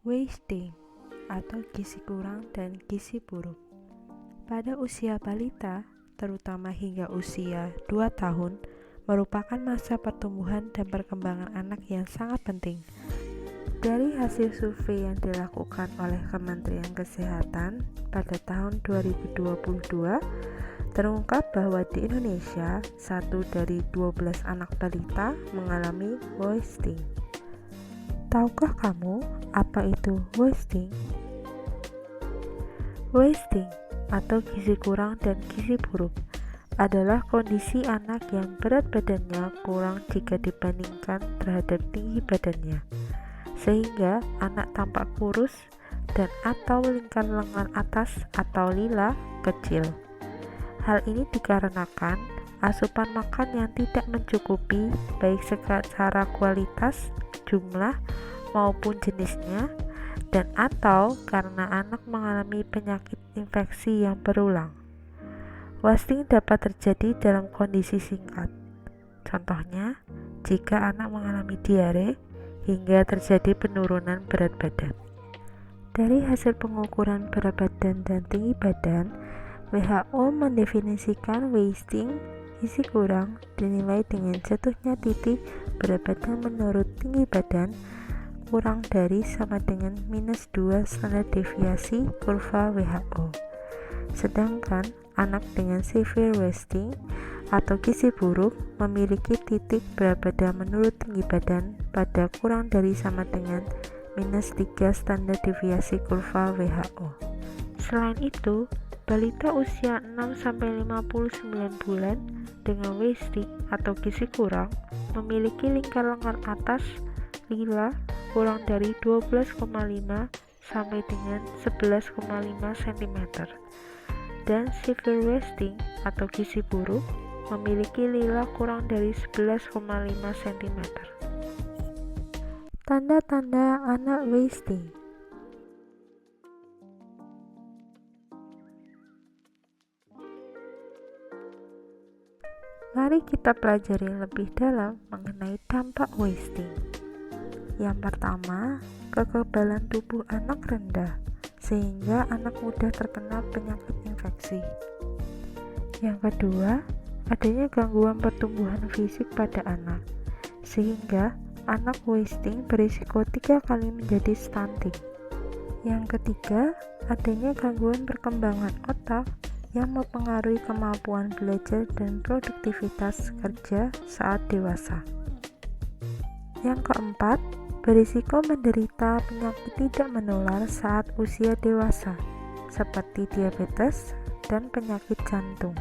Wasting atau gizi kurang dan gizi buruk. Pada usia balita, terutama hingga usia 2 tahun, merupakan masa pertumbuhan dan perkembangan anak yang sangat penting. Dari hasil survei yang dilakukan oleh Kementerian Kesehatan pada tahun 2022, terungkap bahwa di Indonesia, 1 dari 12 anak balita mengalami wasting. Tahukah kamu apa itu wasting? Wasting atau gizi kurang dan gizi buruk adalah kondisi anak yang berat badannya kurang jika dibandingkan terhadap tinggi badannya, sehingga anak tampak kurus dan atau lingkar lengan atas atau lila kecil. Hal ini dikarenakan asupan makan yang tidak mencukupi baik secara kualitas, jumlah, maupun jenisnya, dan atau karena anak mengalami penyakit infeksi yang berulang. Wasting dapat terjadi dalam kondisi singkat. Contohnya, jika anak mengalami diare hingga terjadi penurunan berat badan. Dari hasil pengukuran berat badan dan tinggi badan, WHO mendefinisikan wasting, gizi kurang, dinilai dengan jatuhnya titik berat badan menurut tinggi badan kurang dari sama dengan -2 standar deviasi kurva WHO. Sedangkan anak dengan severe wasting atau gizi buruk memiliki titik berat badan menurut tinggi badan pada kurang dari sama dengan -3 standar deviasi kurva WHO. Selain itu, balita usia 6-59 bulan dengan wasting atau gizi kurang memiliki lingkar lengan atas lila kurang dari 12,5 sampai dengan 11,5 cm, dan severe wasting atau gizi buruk memiliki lila kurang dari 11,5 cm. Tanda-tanda anak wasting. Mari kita pelajari lebih dalam mengenai dampak wasting. Yang pertama, kekebalan tubuh anak rendah, sehingga anak mudah terkena penyakit infeksi. Yang kedua, adanya gangguan pertumbuhan fisik pada anak, sehingga anak wasting berisiko 3 kali menjadi stunting. Yang ketiga, adanya gangguan perkembangan otak yang mempengaruhi kemampuan belajar dan produktivitas kerja saat dewasa. Yang keempat, berisiko menderita penyakit tidak menular saat usia dewasa, seperti diabetes dan penyakit jantung.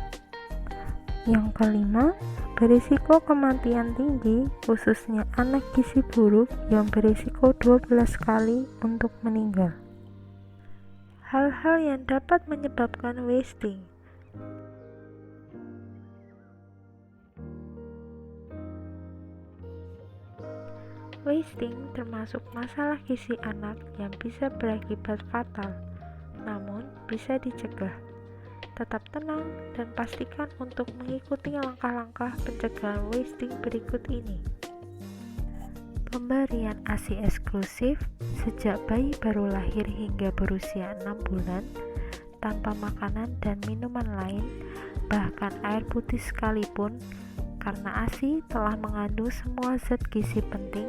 Yang kelima, berisiko kematian tinggi, khususnya anak gizi buruk yang berisiko 12 kali untuk meninggal. Hal-hal yang dapat menyebabkan wasting. Wasting termasuk masalah gizi anak yang bisa berakibat fatal, namun bisa dicegah. Tetap tenang dan pastikan untuk mengikuti langkah-langkah pencegahan wasting berikut ini. Pemberian ASI eksklusif sejak bayi baru lahir hingga berusia 6 bulan, tanpa makanan dan minuman lain, bahkan air putih sekalipun, karena ASI telah mengandung semua zat gizi penting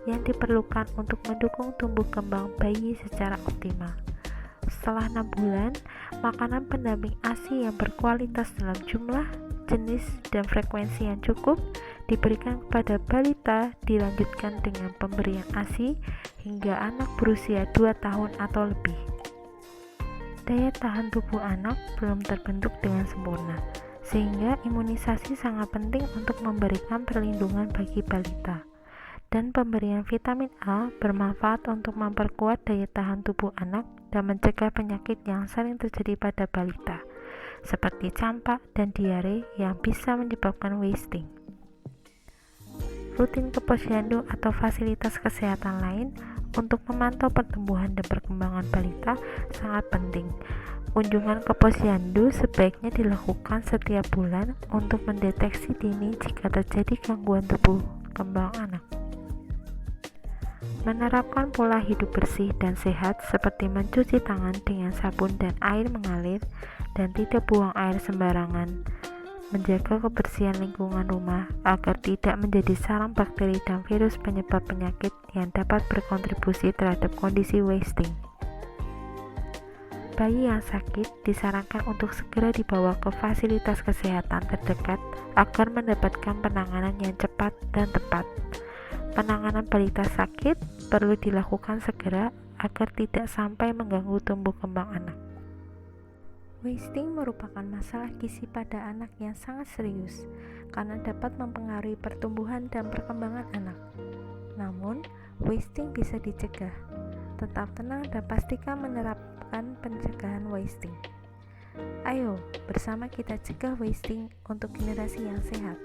yang diperlukan untuk mendukung tumbuh kembang bayi secara optimal. Setelah 6 bulan, makanan pendamping ASI yang berkualitas dalam jumlah, jenis, dan frekuensi yang cukup diberikan kepada balita, dilanjutkan dengan pemberian ASI hingga anak berusia 2 tahun atau lebih. Daya tahan tubuh anak belum terbentuk dengan sempurna, sehingga imunisasi sangat penting untuk memberikan perlindungan bagi balita. Dan pemberian vitamin A bermanfaat untuk memperkuat daya tahan tubuh anak dan mencegah penyakit yang sering terjadi pada balita, seperti campak dan diare yang bisa menyebabkan wasting. Rutin ke posyandu atau fasilitas kesehatan lain untuk memantau pertumbuhan dan perkembangan balita sangat penting. Kunjungan ke posyandu sebaiknya dilakukan setiap bulan untuk mendeteksi dini jika terjadi gangguan tumbuh kembang anak. Menerapkan pola hidup bersih dan sehat seperti mencuci tangan dengan sabun dan air mengalir dan tidak buang air sembarangan. Menjaga kebersihan lingkungan rumah agar tidak menjadi sarang bakteri dan virus penyebab penyakit yang dapat berkontribusi terhadap kondisi wasting. Bayi yang sakit disarankan untuk segera dibawa ke fasilitas kesehatan terdekat agar mendapatkan penanganan yang cepat dan tepat. Penanganan balita sakit perlu dilakukan segera agar tidak sampai mengganggu tumbuh kembang anak. Wasting merupakan masalah gizi pada anak yang sangat serius karena dapat mempengaruhi pertumbuhan dan perkembangan anak. Namun, wasting bisa dicegah. Tetap tenang dan pastikan menerapkan pencegahan wasting. Ayo, bersama kita cegah wasting untuk generasi yang sehat.